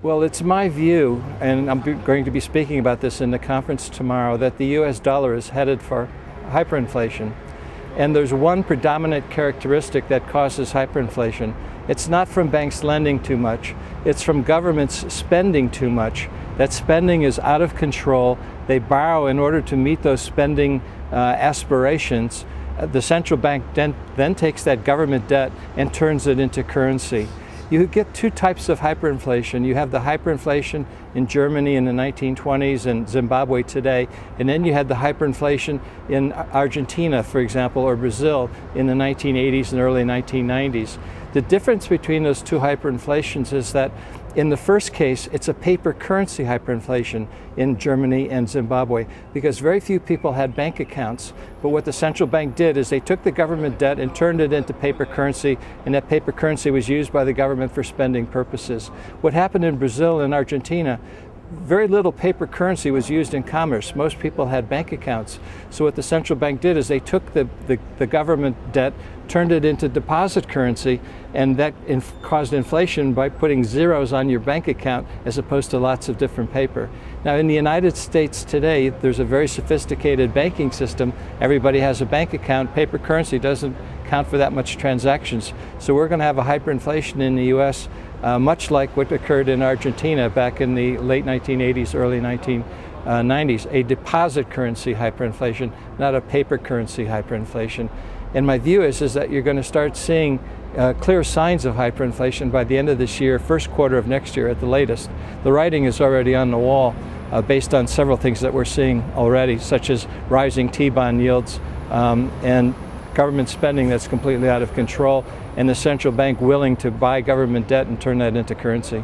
Well, it's my view, and I'm going to be speaking about this in the conference tomorrow, that the US dollar is headed for hyperinflation. And there's one predominant characteristic that causes hyperinflation. It's not from banks lending too much, it's from governments spending too much. That spending is out of control. They borrow in order to meet those spending aspirations. The central bank then takes that government debt and turns it into currency. You get two types of hyperinflation. You have the hyperinflation in Germany in the 1920s and Zimbabwe today, and then you had the hyperinflation in Argentina, for example, or Brazil in the 1980s and early 1990s. The difference between those two hyperinflations is that in the first case, it's a paper currency hyperinflation in Germany and Zimbabwe because very few people had bank accounts. But what the central bank did is they took the government debt and turned it into paper currency, and that paper currency was used by the government for spending purposes. What happened in Brazil and Argentina, very little paper currency was used in commerce. Most people had bank accounts. So what the central bank did is they took the government debt, turned it into deposit currency, and that caused inflation by putting zeros on your bank account as opposed to lots of different paper. Now in the United States today, there's a very sophisticated banking system. Everybody has a bank account. Paper currency doesn't count for that much transactions. So we're going to have a hyperinflation in the US, much like what occurred in Argentina back in the late 1980s, early 1990s, a deposit currency hyperinflation, not a paper currency hyperinflation. And my view is that you're going to start seeing clear signs of hyperinflation by the end of this year, first quarter of next year at the latest. The writing is already on the wall based on several things that we're seeing already, such as rising T-bond yields and government spending that's completely out of control, and the central bank willing to buy government debt and turn that into currency.